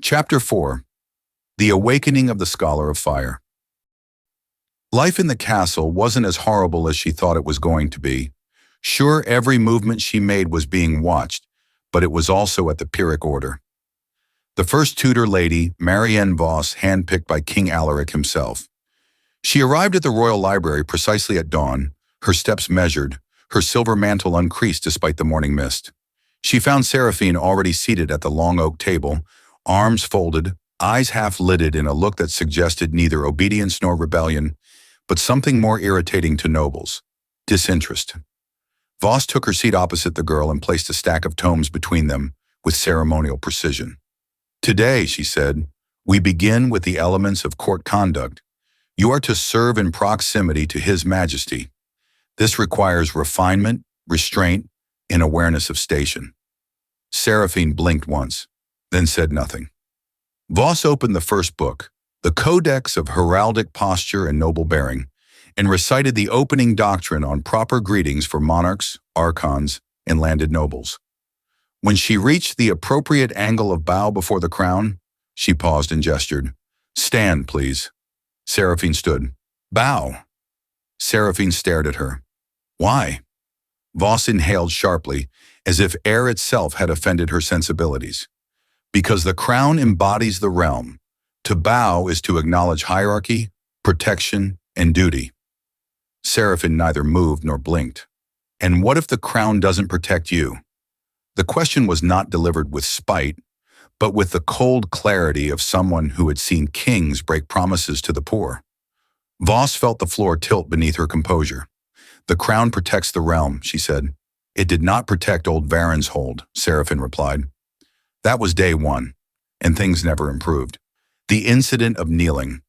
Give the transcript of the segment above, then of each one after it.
Chapter 4. The Awakening of the Scholar of Fire. Life in the castle wasn't as horrible as she thought it was going to be. Sure, every movement she made was being watched, but it was also at the Pyrrhic order. The first tutor lady, Marianne Voss, handpicked by King Alaric himself. She arrived at the royal library precisely at dawn, her steps measured, her silver mantle uncreased despite the morning mist. She found Seraphine already seated at the long oak table, arms folded, eyes half-lidded in a look that suggested neither obedience nor rebellion, but something more irritating to nobles: disinterest. Voss took her seat opposite the girl and placed a stack of tomes between them with ceremonial precision. "Today," she said, "we begin with the elements of court conduct. You are to serve in proximity to His Majesty. This requires refinement, restraint, and awareness of station." Seraphine blinked once, then said nothing. Voss opened the first book, the Codex of Heraldic Posture and Noble Bearing, and recited the opening doctrine on proper greetings for monarchs, archons, and landed nobles. When she reached the appropriate angle of bow before the crown, she paused and gestured. "Stand, please." Seraphine stood. "Bow." Seraphine stared at her. "Why?" Voss inhaled sharply, as if air itself had offended her sensibilities. "Because the crown embodies the realm. To bow is to acknowledge hierarchy, protection, and duty." Seraphine neither moved nor blinked. "And what if the crown doesn't protect you?" The question was not delivered with spite, but with the cold clarity of someone who had seen kings break promises to the poor. Voss felt the floor tilt beneath her composure. "The crown protects the realm," she said. "It did not protect old Varenshold," Seraphine replied. That was day one, and things never improved. The incident of kneeling.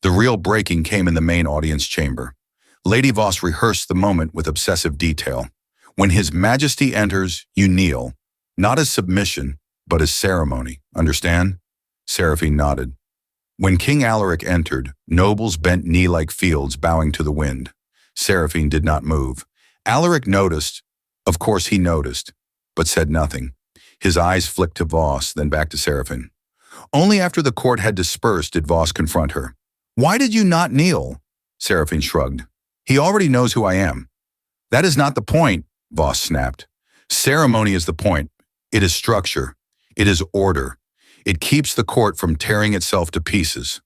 The real breaking came in the main audience chamber. Lady Voss rehearsed the moment with obsessive detail. When His Majesty enters, you kneel, not as submission, but as ceremony. Understand? Seraphine nodded. When King Alaric entered, nobles bent knee-like fields, bowing to the wind. Seraphine did not move. Alaric noticed. Of course he noticed, but said nothing. His eyes flicked to Voss, then back to Seraphine. Only after the court had dispersed did Voss confront her. "Why did you not kneel?" Seraphine shrugged. "He already knows who I am." "That is not the point," Voss snapped. "Ceremony is the point. It is structure. It is order. It keeps the court from tearing itself to pieces."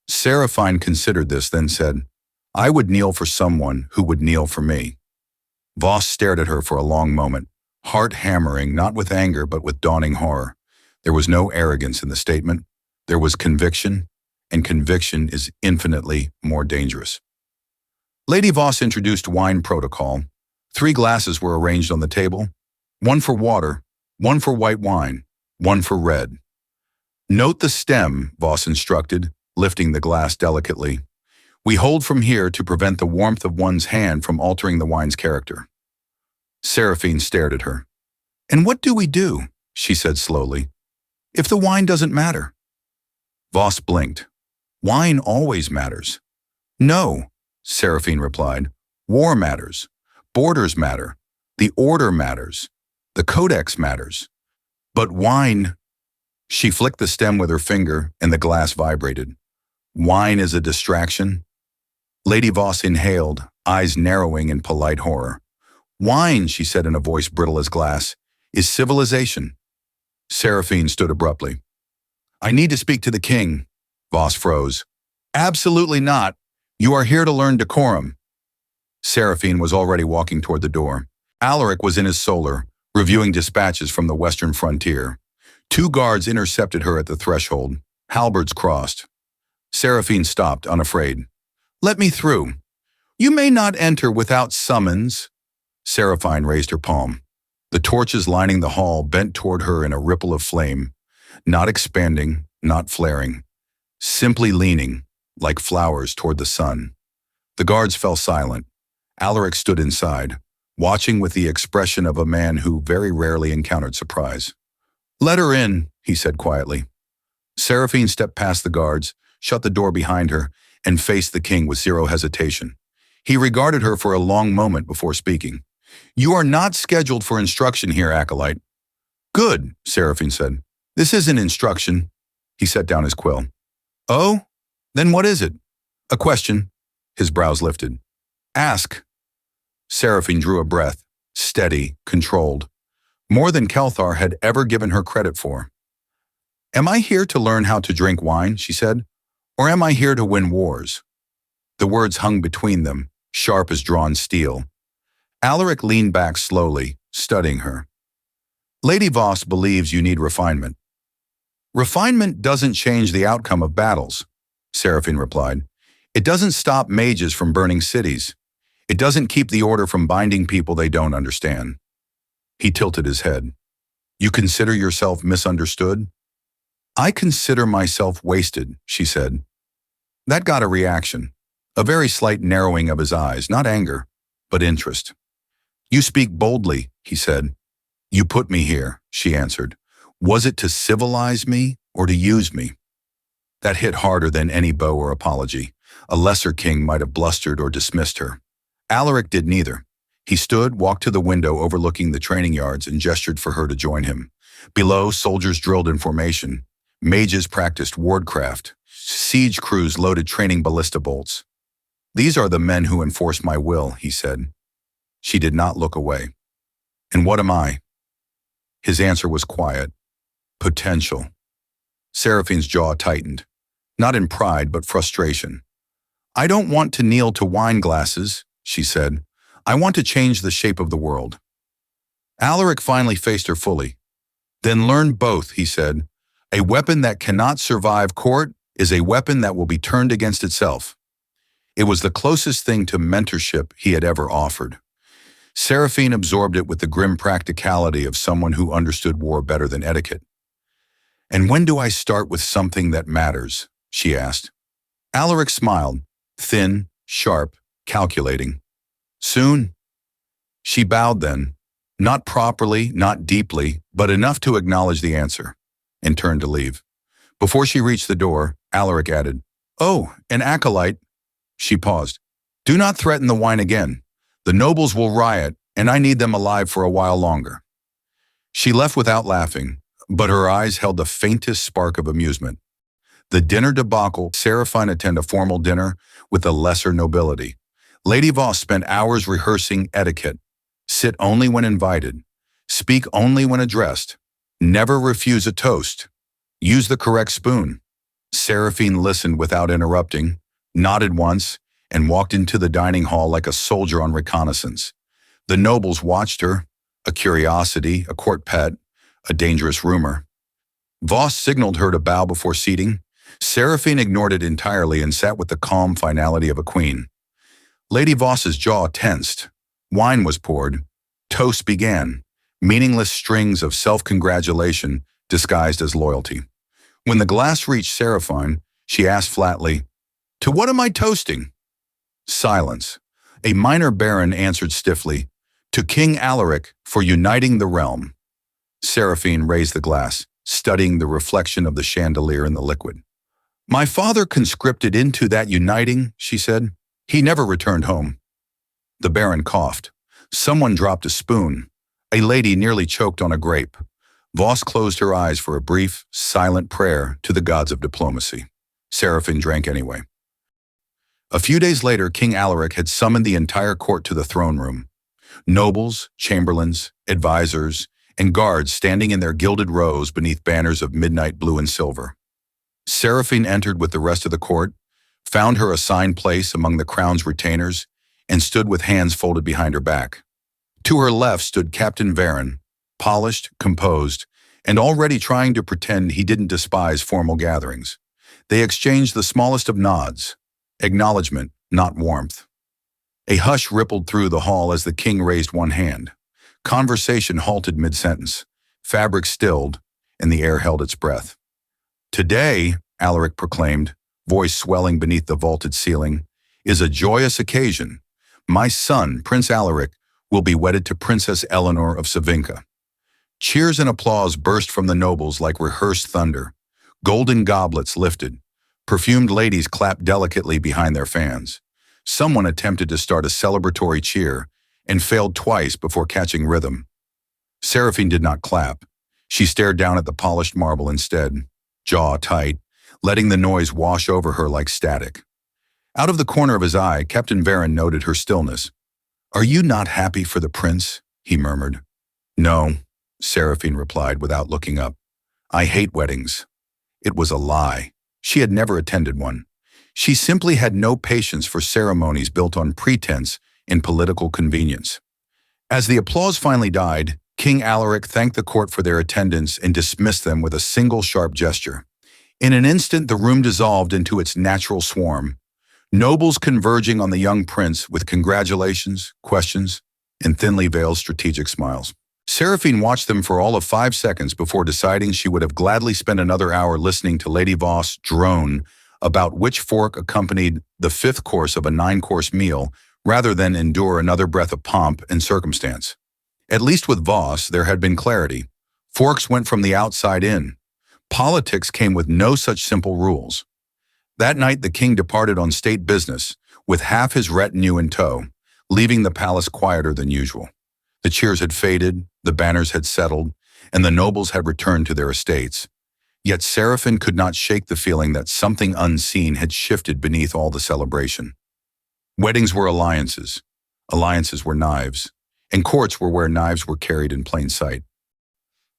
Seraphine considered this, then said, "I would kneel for someone who would kneel for me." Voss stared at her for a long moment, heart hammering, not with anger but with dawning horror. There was no arrogance in the statement. There was conviction, and conviction is infinitely more dangerous. Lady Voss introduced wine protocol. 3 glasses were arranged on the table, 1 for water, 1 for white wine, 1 for red. "Note the stem," Voss instructed, lifting the glass delicately. "We hold from here to prevent the warmth of one's hand from altering the wine's character." Seraphine stared at her. "And what do we do?" she said slowly. "If the wine doesn't matter?" Voss blinked. "Wine always matters." "No," Seraphine replied. "War matters. Borders matter. The order matters. The codex matters. But wine—" She flicked the stem with her finger, and the glass vibrated. "Wine is a distraction?" Lady Voss inhaled, eyes narrowing in polite horror. "Wine," she said in a voice brittle as glass, "is civilization." Seraphine stood abruptly. "I need to speak to the king." Voss froze. "Absolutely not. You are here to learn decorum." Seraphine was already walking toward the door. Alaric was in his solar, reviewing dispatches from the western frontier. 2 guards intercepted her at the threshold, halberds crossed. Seraphine stopped, unafraid. "Let me through." "You may not enter without summons." Seraphine raised her palm. The torches lining the hall bent toward her in a ripple of flame, not expanding, not flaring, simply leaning, like flowers toward the sun. The guards fell silent. Alaric stood inside, watching with the expression of a man who very rarely encountered surprise. "Let her in," he said quietly. Seraphine stepped past the guards, shut the door behind her, and faced the king with zero hesitation. He regarded her for a long moment before speaking. "You are not scheduled for instruction here, acolyte." "Good," Seraphine said. "This isn't instruction. He set down his quill. Oh? Then what is it? A question. His brows lifted. Ask. Seraphine drew a breath, steady, controlled. More than Kelthar had ever given her credit for. Am I here to learn how to drink wine, she said, or am I here to win wars? The words hung between them, sharp as drawn steel. Alaric leaned back slowly, studying her. Lady Voss believes you need refinement. Refinement doesn't change the outcome of battles, Seraphine replied. It doesn't stop mages from burning cities. It doesn't keep the order from binding people they don't understand. He tilted his head. You consider yourself misunderstood? I consider myself wasted, she said. That got a reaction, a very slight narrowing of his eyes, not anger, but interest. You speak boldly, he said. You put me here, she answered. Was it to civilize me or to use me? That hit harder than any bow or apology. A lesser king might have blustered or dismissed her. Alaric did neither. He stood, walked to the window overlooking the training yards, and gestured for her to join him. Below, soldiers drilled in formation. Mages practiced wardcraft. Siege crews loaded training ballista bolts. These are the men who enforce my will, he said. She did not look away. And what am I? His answer was quiet. Potential. Seraphine's jaw tightened. Not in pride, but frustration. I don't want to kneel to wine glasses, she said. I want to change the shape of the world. Alaric finally faced her fully. Then learn both, he said. A weapon that cannot survive court is a weapon that will be turned against itself. It was the closest thing to mentorship he had ever offered. Seraphine absorbed it with the grim practicality of someone who understood war better than etiquette. And when do I start with something that matters? She asked. Alaric smiled, thin, sharp, calculating. Soon? She bowed then, not properly, not deeply, but enough to acknowledge the answer, and turned to leave. Before she reached the door, Alaric added, Oh, an acolyte. She paused. Do not threaten the wine again. The nobles will riot, and I need them alive for a while longer. She left without laughing, but her eyes held the faintest spark of amusement. The dinner debacle, Seraphine attend a formal dinner with the lesser nobility. Lady Voss spent hours rehearsing etiquette. Sit only when invited. Speak only when addressed. Never refuse a toast. Use the correct spoon. Seraphine listened without interrupting, nodded once, and walked into the dining hall like a soldier on reconnaissance. The nobles watched her, a curiosity, a court pet, a dangerous rumor. Voss signaled her to bow before seating. Seraphine ignored it entirely and sat with the calm finality of a queen. Lady Voss's jaw tensed. Wine was poured. Toast began, meaningless strings of self-congratulation disguised as loyalty. When the glass reached Seraphine, she asked flatly, To what am I toasting? Silence. A minor baron answered stiffly, To King Alaric for uniting the realm. Seraphine raised the glass, studying the reflection of the chandelier in the liquid. My father conscripted into that uniting, she said. He never returned home. The baron coughed. Someone dropped a spoon. A lady nearly choked on a grape. Voss closed her eyes for a brief, silent prayer to the gods of diplomacy. Seraphine drank anyway. A few days later, King Alaric had summoned the entire court to the throne room. Nobles, chamberlains, advisors, and guards standing in their gilded rows beneath banners of midnight blue and silver. Seraphine entered with the rest of the court, found her assigned place among the crown's retainers, and stood with hands folded behind her back. To her left stood Captain Varon, polished, composed, and already trying to pretend he didn't despise formal gatherings. They exchanged the smallest of nods, acknowledgement, not warmth. A hush rippled through the hall as the king raised one hand. Conversation halted mid-sentence, fabric stilled, and the air held its breath. Today, Alaric proclaimed, voice swelling beneath the vaulted ceiling, is a joyous occasion. My son, Prince Alaric, will be wedded to Princess Eleanor of Savinka. Cheers and applause burst from the nobles like rehearsed thunder. Golden goblets lifted. Perfumed ladies clapped delicately behind their fans. Someone attempted to start a celebratory cheer and failed twice before catching rhythm. Seraphine did not clap. She stared down at the polished marble instead. jaw tight, letting the noise wash over her like static. Out of the corner of his eye, Captain Varen noted her stillness. "Are you not happy for the prince?" he murmured. "No," Seraphine replied without looking up. "I hate weddings." It was a lie. She had never attended one. She simply had no patience for ceremonies built on pretense and political convenience. As the applause finally died, King Alaric thanked the court for their attendance and dismissed them with a single sharp gesture. In an instant, the room dissolved into its natural swarm, nobles converging on the young prince with congratulations, questions, and thinly veiled strategic smiles. Seraphine watched them for all of 5 seconds before deciding she would have gladly spent another hour listening to Lady Voss drone about which fork accompanied the 5th course of a 9-course meal rather than endure another breath of pomp and circumstance. At least with Voss, there had been clarity. Forks went from the outside in. Politics came with no such simple rules. That night, the king departed on state business, with half his retinue in tow, leaving the palace quieter than usual. The cheers had faded, the banners had settled, and the nobles had returned to their estates. Yet Seraphine could not shake the feeling that something unseen had shifted beneath all the celebration. Weddings were alliances. Alliances were knives. And courts were where knives were carried in plain sight.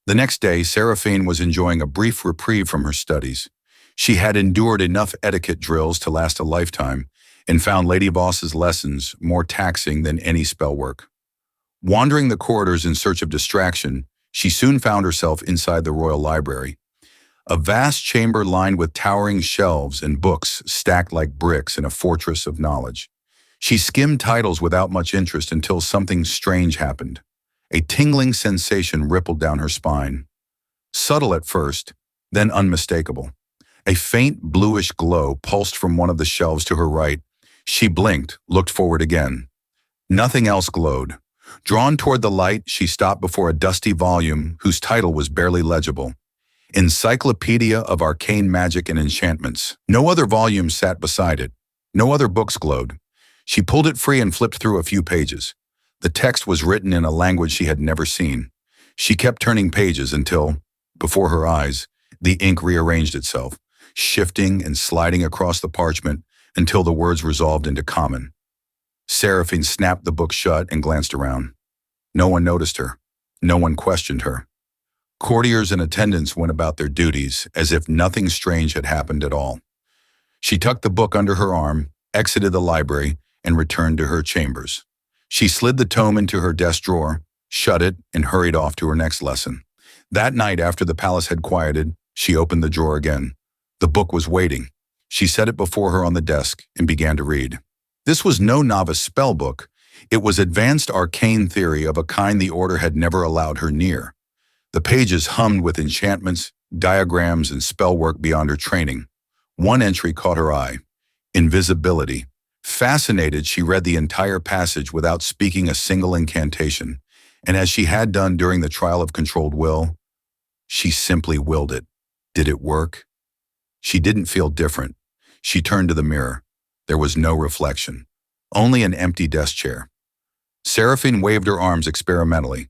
The next day, Seraphine was enjoying a brief reprieve from her studies. She had endured enough etiquette drills to last a lifetime and found Lady Voss's lessons more taxing than any spell work. Wandering the corridors in search of distraction, she soon found herself inside the royal library. A vast chamber lined with towering shelves and books stacked like bricks in a fortress of knowledge. She skimmed titles without much interest until something strange happened. A tingling sensation rippled down her spine. Subtle at first, then unmistakable. A faint bluish glow pulsed from one of the shelves to her right. She blinked, looked forward again. Nothing else glowed. Drawn toward the light, she stopped before a dusty volume whose title was barely legible. Encyclopedia of Arcane Magic and Enchantments. No other volume sat beside it. No other books glowed. She pulled it free and flipped through a few pages. The text was written in a language she had never seen. She kept turning pages until, before her eyes, the ink rearranged itself, shifting and sliding across the parchment until the words resolved into common. Seraphine snapped the book shut and glanced around. No one noticed her. No one questioned her. Courtiers and attendants went about their duties as if nothing strange had happened at all. She tucked the book under her arm, exited the library, and returned to her chambers. She slid the tome into her desk drawer, shut it, and hurried off to her next lesson. That night, after the palace had quieted, she opened the drawer again. The book was waiting. She set it before her on the desk and began to read. This was no novice spell book. It was advanced arcane theory of a kind the order had never allowed her near. The pages hummed with enchantments, diagrams, and spell work beyond her training. One entry caught her eye. Invisibility. Fascinated, she read the entire passage without speaking a single incantation, and as she had done during the trial of controlled will, she simply willed it. Did it work? She didn't feel different. She turned to the mirror. There was no reflection, only an empty desk chair. Seraphine waved her arms experimentally.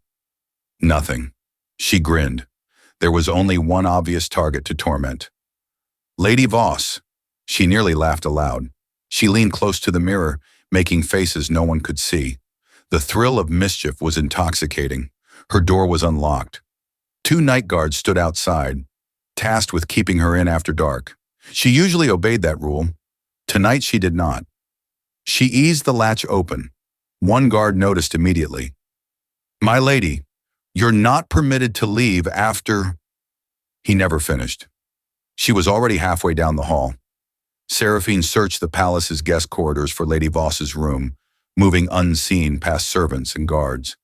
Nothing. She grinned. There was only one obvious target to torment. Lady Voss. She nearly laughed aloud. She leaned close to the mirror, making faces no one could see. The thrill of mischief was intoxicating. Her door was unlocked. 2 night guards stood outside, tasked with keeping her in after dark. She usually obeyed that rule. Tonight she did not. She eased the latch open. One guard noticed immediately. "My lady, you're not permitted to leave after—" He never finished. She was already halfway down the hall. Seraphine searched the palace's guest corridors for Lady Voss's room, moving unseen past servants and guards.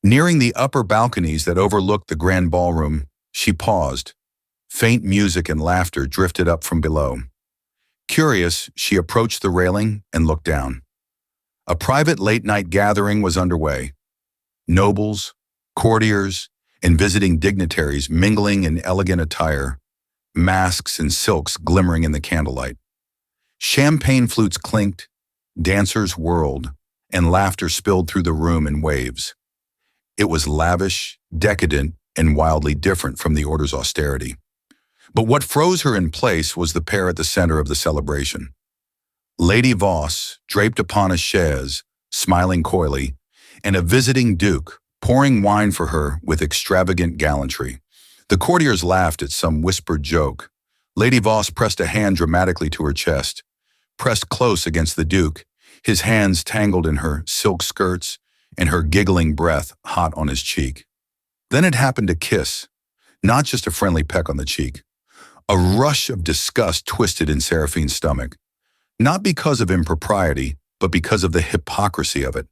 Nearing the upper balconies that overlooked the grand ballroom, she paused. Faint music and laughter drifted up from below. Curious, she approached the railing and looked down. A private late-night gathering was underway. Nobles, courtiers, and visiting dignitaries mingling in elegant attire, masks and silks glimmering in the candlelight. Champagne flutes clinked, dancers whirled, and laughter spilled through the room in waves. It was lavish, decadent, and wildly different from the order's austerity. But what froze her in place was the pair at the center of the celebration. Lady Voss, draped upon a chaise, smiling coyly, and a visiting duke, pouring wine for her with extravagant gallantry. The courtiers laughed at some whispered joke. Lady Voss pressed a hand dramatically to her chest, pressed close against the duke, his hands tangled in her silk skirts and her giggling breath hot on his cheek. Then it happened a kiss, not just a friendly peck on the cheek. A rush of disgust twisted in Seraphine's stomach, not because of impropriety, but because of the hypocrisy of it.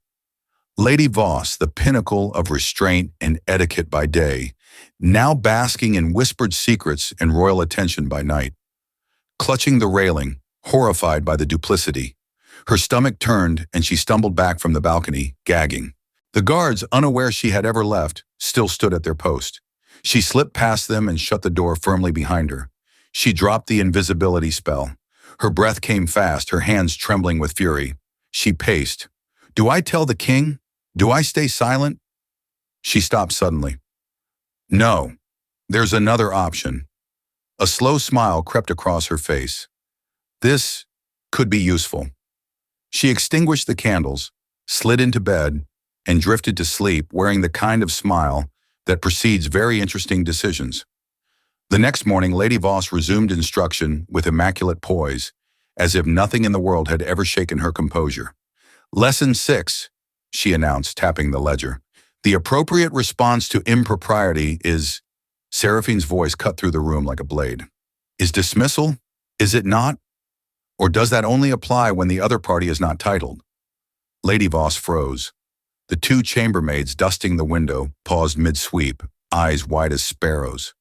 Lady Voss, the pinnacle of restraint and etiquette by day, now basking in whispered secrets and royal attention by night. Clutching the railing, horrified by the duplicity, her stomach turned and she stumbled back from the balcony, gagging. The guards, unaware she had ever left, still stood at their post. She slipped past them and shut the door firmly behind her. She dropped the invisibility spell. Her breath came fast, her hands trembling with fury. She paced. Do I tell the king? Do I stay silent? She stopped suddenly. No, there's another option. A slow smile crept across her face. This could be useful. She extinguished the candles, slid into bed, and drifted to sleep wearing the kind of smile that precedes very interesting decisions. The next morning, Lady Voss resumed instruction with immaculate poise, as if nothing in the world had ever shaken her composure. Lesson 6, she announced, tapping the ledger. The appropriate response to impropriety is... Seraphine's voice cut through the room like a blade. Is dismissal? Is it not? Or does that only apply when the other party is not titled? Lady Voss froze. The two chambermaids dusting the window paused mid-sweep, eyes wide as sparrows.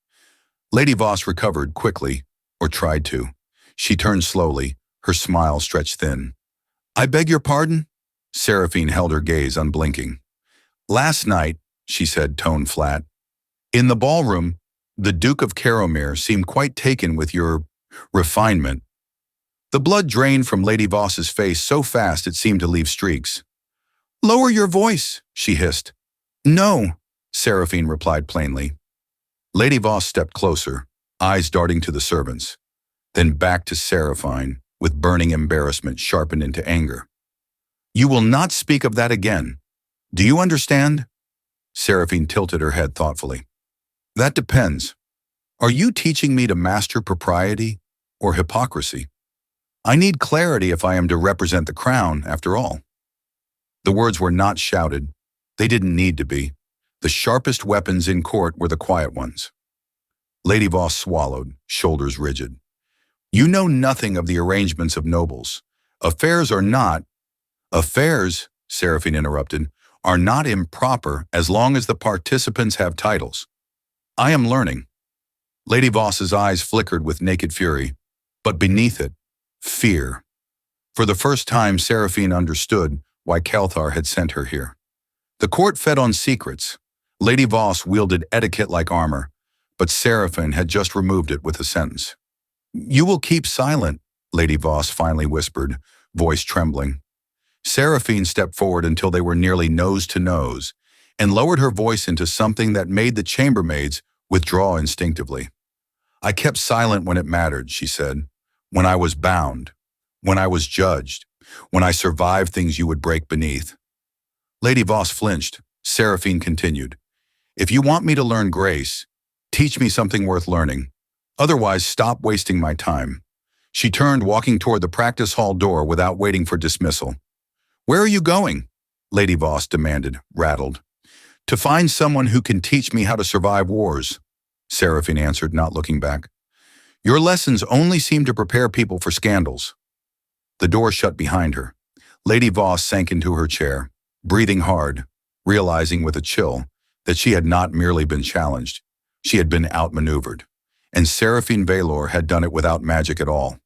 Lady Voss recovered quickly, or tried to. She turned slowly, her smile stretched thin. I beg your pardon? Seraphine held her gaze unblinking. Last night, she said, tone flat. In the ballroom, the Duke of Caromere seemed quite taken with your refinement. The blood drained from Lady Voss's face so fast it seemed to leave streaks. Lower your voice, she hissed. No, Seraphine replied plainly. Lady Voss stepped closer, eyes darting to the servants, then back to Seraphine, with burning embarrassment sharpened into anger. You will not speak of that again. Do you understand? Seraphine tilted her head thoughtfully. That depends. Are you teaching me to master propriety or hypocrisy? I need clarity if I am to represent the crown, after all. The words were not shouted. They didn't need to be. The sharpest weapons in court were the quiet ones. Lady Voss swallowed, shoulders rigid. You know nothing of the arrangements of nobles. Affairs, Seraphine interrupted, are not improper as long as the participants have titles. I am learning. Lady Voss's eyes flickered with naked fury, but beneath it, fear. For the first time, Seraphine understood why Kelthar had sent her here. The court fed on secrets. Lady Voss wielded etiquette like armor, but Seraphine had just removed it with a sentence. You will keep silent, Lady Voss finally whispered, voice trembling. Seraphine stepped forward until they were nearly nose to nose, and lowered her voice into something that made the chambermaids withdraw instinctively. I kept silent when it mattered, she said, when I was bound, when I was judged, when I survived things you would break beneath. Lady Voss flinched. Seraphine continued, if you want me to learn grace, teach me something worth learning. Otherwise, stop wasting my time. She turned, walking toward the practice hall door without waiting for dismissal. Where are you going? Lady Voss demanded, rattled. To find someone who can teach me how to survive wars, Seraphine answered, not looking back. Your lessons only seem to prepare people for scandals. The door shut behind her. Lady Voss sank into her chair, breathing hard, realizing with a chill that she had not merely been challenged, she had been outmaneuvered, and Seraphine Valor had done it without magic at all.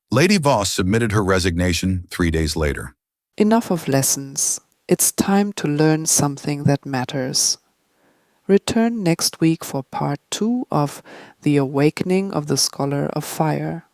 Lady Voss submitted her resignation 3 days later. Enough of lessons. It's time to learn something that matters. Return next week for part 2 of The Awakening of the Scholar of Fire.